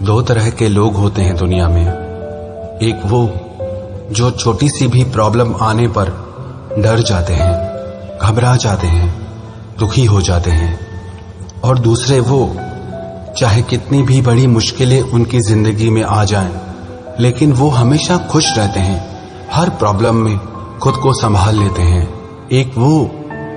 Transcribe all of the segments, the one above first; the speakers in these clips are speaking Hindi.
दो तरह के लोग होते हैं दुनिया में। एक वो जो छोटी सी भी प्रॉब्लम आने पर डर जाते हैं, घबरा जाते हैं, दुखी हो जाते हैं, और दूसरे वो चाहे कितनी भी बड़ी मुश्किलें उनकी जिंदगी में आ जाएं, लेकिन वो हमेशा खुश रहते हैं, हर प्रॉब्लम में खुद को संभाल लेते हैं। एक वो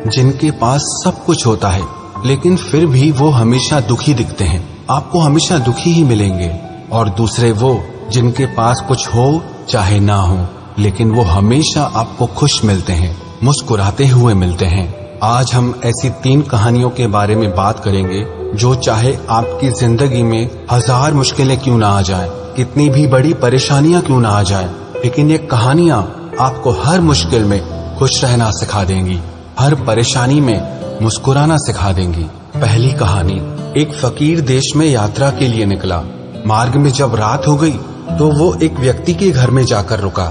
जिनके पास सब कुछ होता है लेकिन फिर भी वो हमेशा दुखी दिखते हैं, आपको हमेशा दुखी ही मिलेंगे। और दूसरे वो जिनके पास कुछ हो चाहे ना हो, लेकिन वो हमेशा आपको खुश मिलते हैं, मुस्कुराते हुए मिलते हैं। आज हम ऐसी 3 कहानियों के बारे में बात करेंगे जो चाहे आपकी जिंदगी में 1000 मुश्किलें क्यों ना आ जाएं, कितनी भी बड़ी परेशानियां क्यों ना आ जाएं, लेकिन ये कहानियां आपको हर मुश्किल में खुश रहना सिखा देंगी, हर परेशानी में मुस्कुराना सिखा देंगी। पहली कहानी, एक फकीर देश में यात्रा के लिए निकला। मार्ग में जब रात हो गई तो वो एक व्यक्ति के घर में जाकर रुका।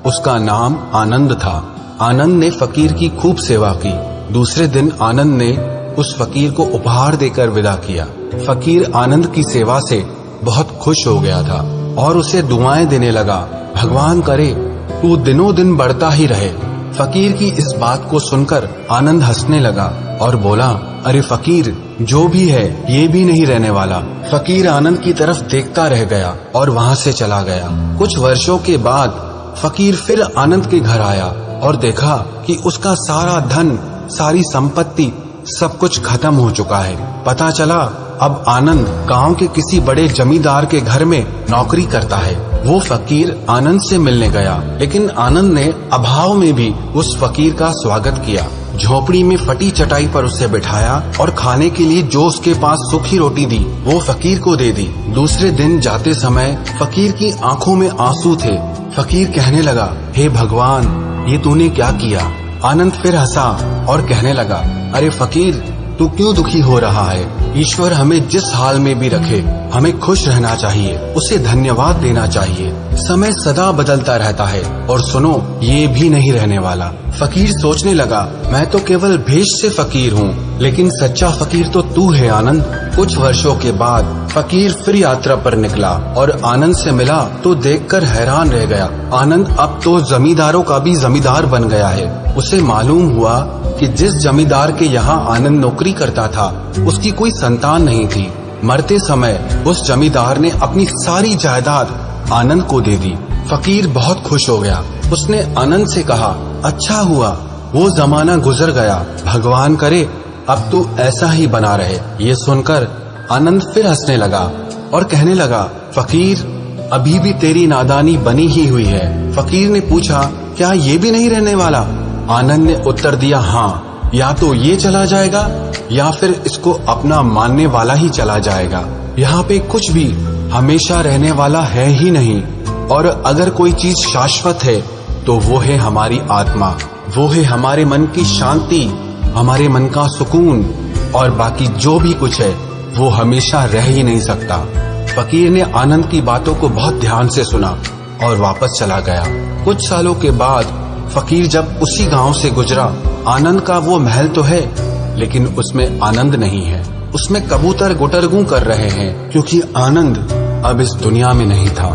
उसका नाम आनंद था। आनंद ने फकीर की खूब सेवा की। दूसरे दिन आनंद ने उस फकीर को उपहार देकर विदा किया। फकीर आनंद की सेवा से बहुत खुश हो गया था और उसे दुआएं देने लगा, भगवान करे तू दिनों दिन बढ़ता ही रहे। फकीर की इस बात को सुनकर आनंद हंसने लगा और बोला, अरे फकीर, जो भी है ये भी नहीं रहने वाला। फकीर आनंद की तरफ देखता रह गया और वहां से चला गया। कुछ वर्षों के बाद फकीर फिर आनंद के घर आया और देखा कि उसका सारा धन, सारी संपत्ति, सब कुछ खत्म हो चुका है। पता चला अब आनंद गांव के किसी बड़े जमींदार के घर में नौकरी करता है। वो फकीर आनंद से मिलने गया, लेकिन आनंद ने अभाव में भी उस फकीर का स्वागत किया। झोपड़ी में फटी चटाई पर उसे बिठाया और खाने के लिए जो उसके पास सूखी रोटी दी वो फकीर को दे दी। दूसरे दिन जाते समय फकीर की आंखों में आंसू थे। फकीर कहने लगा, हे भगवान, ये तूने क्या किया? आनंद फिर हंसा और कहने लगा, अरे फकीर, तू क्यों दुखी हो रहा है? ईश्वर हमें जिस हाल में भी रखे, हमें खुश रहना चाहिए, उसे धन्यवाद देना चाहिए। समय सदा बदलता रहता है और सुनो, ये भी नहीं रहने वाला। फकीर सोचने लगा, मैं तो केवल भेष से फकीर हूँ, लेकिन सच्चा फकीर तो तू है आनंद। कुछ वर्षों के बाद फकीर फिर यात्रा पर निकला और आनंद से मिला तो देखकर हैरान रह गया। आनंद अब तो जमींदारों का भी जमींदार बन गया है। उसे मालूम हुआ कि जिस जमींदार के यहाँ आनंद नौकरी करता था उसकी कोई संतान नहीं थी। मरते समय उस जमींदार ने अपनी सारी जायदाद आनंद को दे दी। फकीर बहुत खुश हो गया। उसने आनंद से कहा, अच्छा हुआ वो जमाना गुजर गया, भगवान करे अब तू ऐसा ही बना रहे। ये सुनकर आनंद फिर हंसने लगा और कहने लगा, फकीर, अभी भी तेरी नादानी बनी ही हुई है। फकीर ने पूछा, क्या ये भी नहीं रहने वाला? आनंद ने उत्तर दिया, हाँ, या तो ये चला जाएगा या फिर इसको अपना मानने वाला ही चला जाएगा। यहाँ पे कुछ भी हमेशा रहने वाला है ही नहीं, और अगर कोई चीज शाश्वत है तो वो है हमारी आत्मा, वो है हमारे मन की शांति, हमारे मन का सुकून, और बाकी जो भी कुछ है वो हमेशा रह ही नहीं सकता। फकीर ने आनंद की बातों को बहुत ध्यान से सुना और वापस चला गया। कुछ सालों के बाद फकीर जब उसी गांव से गुजरा, आनंद का वो महल तो है लेकिन उसमें आनंद नहीं है। उसमें कबूतर गुटरगू कर रहे हैं क्योंकि आनंद अब इस दुनिया में नहीं था।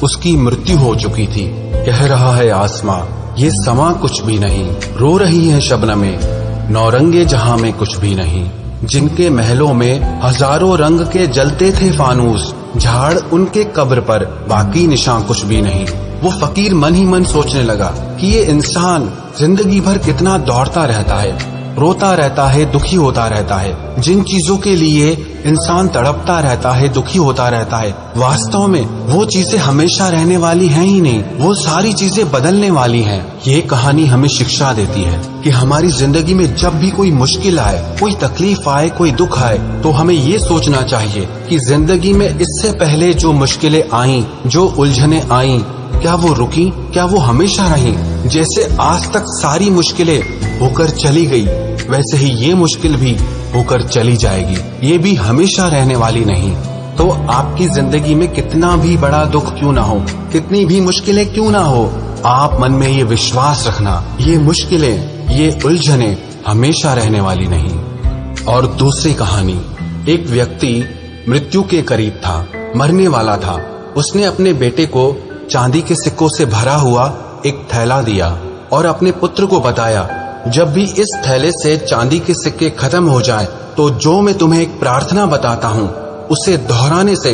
उसकी मृत्यु हो चुकी थी। कह रहा है आसमां, ये समा कुछ भी नहीं। रो रही है शबनमें, नौरंगे जहां में कुछ भी नहीं। जिनके महलों में हजारों रंग के जलते थे फानूस, झाड़ उनके कब्र पर, बाकी निशान कुछ भी नहीं। वो फकीर मन ही मन सोचने लगा कि ये इंसान जिंदगी भर कितना दौड़ता रहता है, रोता रहता है, दुखी होता रहता है। जिन चीजों के लिए इंसान तड़पता रहता है, दुखी होता रहता है, वास्तव में वो चीजें हमेशा रहने वाली हैं ही नहीं, वो सारी चीजें बदलने वाली हैं। ये कहानी हमें शिक्षा देती है कि हमारी जिंदगी में जब भी कोई मुश्किल आए, कोई तकलीफ आए, कोई दुख आए, तो हमें ये सोचना चाहिए कि जिंदगी में इससे पहले जो मुश्किलें आईं, जो उलझने आईं, क्या वो रुकी? क्या वो हमेशा रही? जैसे आज तक सारी मुश्किलें होकर चली गई, वैसे ही ये मुश्किल भी होकर चली जाएगी। ये भी हमेशा रहने वाली नहीं। तो आपकी जिंदगी में कितना भी बड़ा दुख क्यों ना हो, कितनी भी मुश्किलें क्यों ना हो, आप मन में ये विश्वास रखना, ये मुश्किलें, ये उलझने हमेशा रहने वाली नहीं। और दूसरी कहानी, एक व्यक्ति मृत्यु के करीब था। मरने वाला था। उसने अपने बेटे को चांदी के सिक्कों से भरा हुआ एक थैला दिया और अपने पुत्र को बताया, जब भी इस थैले से चांदी के सिक्के खत्म हो जाएं, तो जो मैं तुम्हें एक प्रार्थना बताता हूँ उसे दोहराने से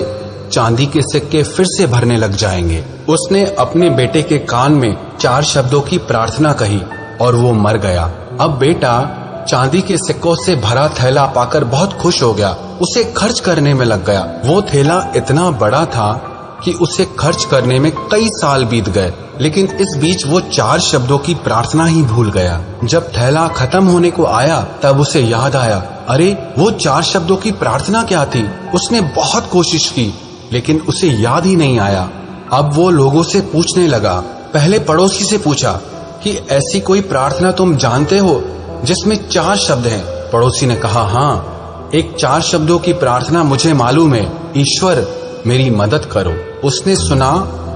चांदी के सिक्के फिर से भरने लग जाएंगे। उसने अपने बेटे के कान में 4 शब्दों की प्रार्थना कही और वो मर गया। अब बेटा चांदी के सिक्कों से भरा थैला पाकर बहुत खुश हो गया, उसे खर्च करने में लग गया। वो थैला इतना बड़ा था कि उसे खर्च करने में कई साल बीत गए, लेकिन इस बीच वो 4 शब्दों की प्रार्थना ही भूल गया। जब थैला खत्म होने को आया तब उसे याद आया, अरे वो 4 शब्दों की प्रार्थना क्या थी। उसने बहुत कोशिश की लेकिन उसे याद ही नहीं आया। अब वो लोगों से पूछने लगा। पहले पड़ोसी से पूछा कि ऐसी कोई प्रार्थना तुम जानते हो जिसमें 4 शब्द हैं। पड़ोसी ने कहा, हाँ, एक 4 शब्दों की प्रार्थना मुझे मालूम है, ईश्वर मेरी मदद करो। उसने सुना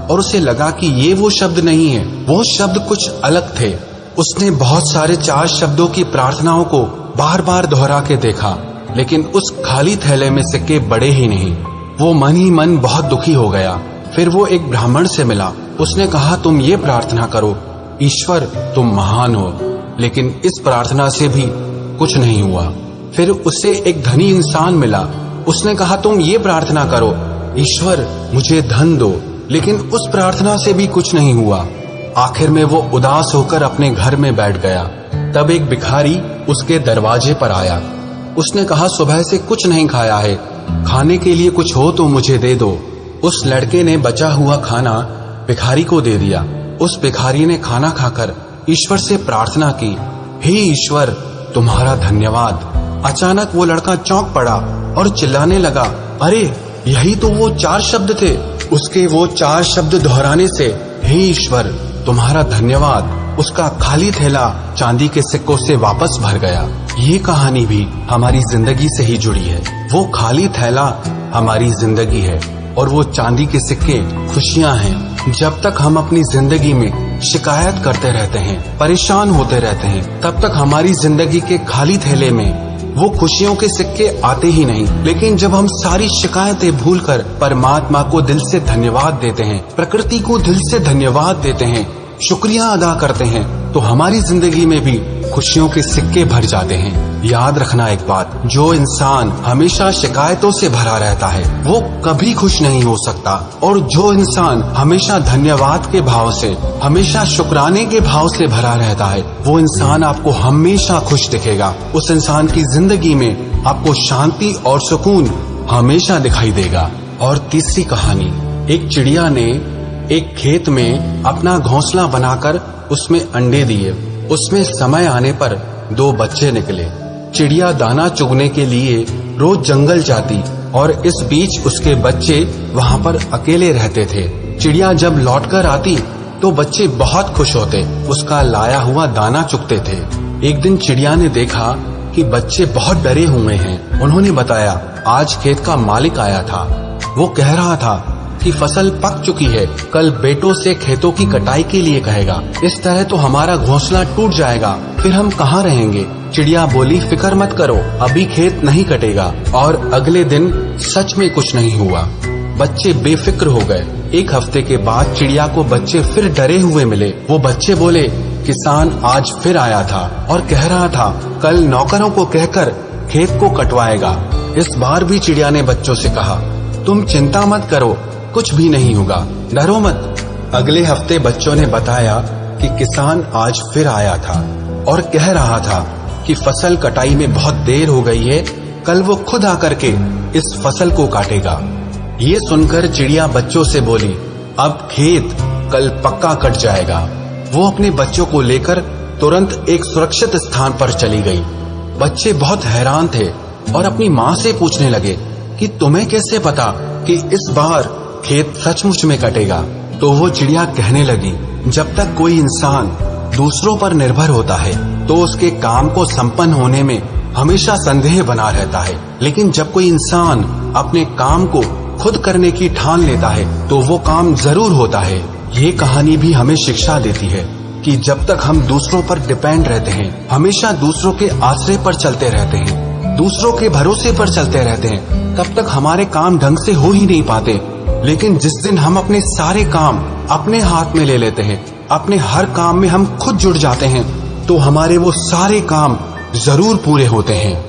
और उसे लगा कि ये वो शब्द नहीं है, वो शब्द कुछ अलग थे। उसने बहुत सारे 4 शब्दों की प्रार्थनाओं को बार बार दोहरा के देखा, लेकिन उस खाली थैले में सिक्के बड़े ही नहीं। वो मन ही मन बहुत दुखी हो गया। फिर वो एक ब्राह्मण से मिला। उसने कहा, तुम ये प्रार्थना करो, ईश्वर तुम महान हो। लेकिन इस प्रार्थना से भी कुछ नहीं हुआ। फिर उसे एक धनी इंसान मिला। उसने कहा, तुम ये प्रार्थना करो, ईश्वर मुझे धन दो। लेकिन उस प्रार्थना से भी कुछ नहीं हुआ। आखिर में वो उदास होकर अपने घर में बैठ गया। तब एक भिखारी उसके दरवाजे पर आया। उसने कहा, सुबह से कुछ नहीं खाया है, खाने के लिए कुछ हो तो मुझे दे दो। उस लड़के ने बचा हुआ खाना भिखारी को दे दिया। उस भिखारी ने खाना खाकर ईश्वर से प्रार्थना की, हे ईश्वर तुम्हारा धन्यवाद। अचानक वो लड़का चौंक पड़ा और चिल्लाने लगा, अरे यही तो वो 4 शब्द थे। उसके वो 4 शब्द दोहराने से हे ईश्वर तुम्हारा धन्यवाद, उसका खाली थैला चांदी के सिक्कों से वापस भर गया। ये कहानी भी हमारी जिंदगी से ही जुड़ी है। वो खाली थैला हमारी जिंदगी है और वो चांदी के सिक्के खुशियां हैं। जब तक हम अपनी जिंदगी में शिकायत करते रहते हैं, परेशान होते रहते हैं, तब तक हमारी जिंदगी के खाली थैले में वो खुशियों के सिक्के आते ही नहीं। लेकिन जब हम सारी शिकायतें भूलकर परमात्मा को दिल से धन्यवाद देते हैं, प्रकृति को दिल से धन्यवाद देते हैं, शुक्रिया अदा करते हैं, तो हमारी जिंदगी में भी खुशियों के सिक्के भर जाते हैं। याद रखना एक बात, जो इंसान हमेशा शिकायतों से भरा रहता है वो कभी खुश नहीं हो सकता, और जो इंसान हमेशा धन्यवाद के भाव से, हमेशा शुक्राने के भाव से भरा रहता है, वो इंसान आपको हमेशा खुश दिखेगा। उस इंसान की जिंदगी में आपको शांति और सुकून हमेशा दिखाई देगा। और तीसरी कहानी, एक चिड़िया ने एक खेत में अपना घोंसला बनाकर उसमें अंडे दिए। उसमें समय आने पर 2 बच्चे निकले। चिड़िया दाना चुगने के लिए रोज जंगल जाती और इस बीच उसके बच्चे वहां पर अकेले रहते थे। चिड़िया जब लौटकर आती तो बच्चे बहुत खुश होते, उसका लाया हुआ दाना चुगते थे। एक दिन चिड़िया ने देखा कि बच्चे बहुत डरे हुए हैं। उन्होंने बताया, आज खेत का मालिक आया था, वो कह रहा था कि फसल पक चुकी है, कल बेटों से खेतों की कटाई के लिए कहेगा। इस तरह तो हमारा घोंसला टूट जाएगा, फिर हम कहाँ रहेंगे। चिड़िया बोली, फिक्र मत करो, अभी खेत नहीं कटेगा। और अगले दिन सच में कुछ नहीं हुआ। बच्चे बेफिक्र हो गए। 1 हफ्ते के बाद चिड़िया को बच्चे फिर डरे हुए मिले। वो बच्चे बोले, किसान आज फिर आया था और कह रहा था कल नौकरों को कहकर खेत को कटवाएगा। इस बार भी चिड़िया ने बच्चों से कहा, तुम चिंता मत करो, कुछ भी नहीं होगा, डरो मत। अगले हफ्ते बच्चों ने बताया कि किसान आज फिर आया था और कह रहा था कि फसल कटाई में बहुत देर हो गई है, कल वो खुद आकर के इस फसल को काटेगा। ये सुनकर चिड़िया बच्चों से बोली, अब खेत कल पक्का कट जाएगा। वो अपने बच्चों को लेकर तुरंत एक सुरक्षित स्थान पर चली गई। बच्चे बहुत हैरान थे और अपनी माँ से पूछने लगे कि तुम्हें कैसे पता कि इस बार खेत सचमुच में कटेगा। तो वो चिड़िया कहने लगी, जब तक कोई इंसान दूसरों पर निर्भर होता है तो उसके काम को संपन्न होने में हमेशा संदेह बना रहता है, लेकिन जब कोई इंसान अपने काम को खुद करने की ठान लेता है तो वो काम जरूर होता है। ये कहानी भी हमें शिक्षा देती है कि जब तक हम दूसरों पर डिपेंड रहते हैं, हमेशा दूसरों के आश्रय पर चलते रहते हैं, दूसरों के भरोसे पर चलते रहते हैं, तब तक हमारे काम ढंग से हो ही नहीं पाते। लेकिन जिस दिन हम अपने सारे काम अपने हाथ में ले लेते हैं, अपने हर काम में हम खुद जुड़ जाते हैं, तो हमारे वो सारे काम जरूर पूरे होते हैं।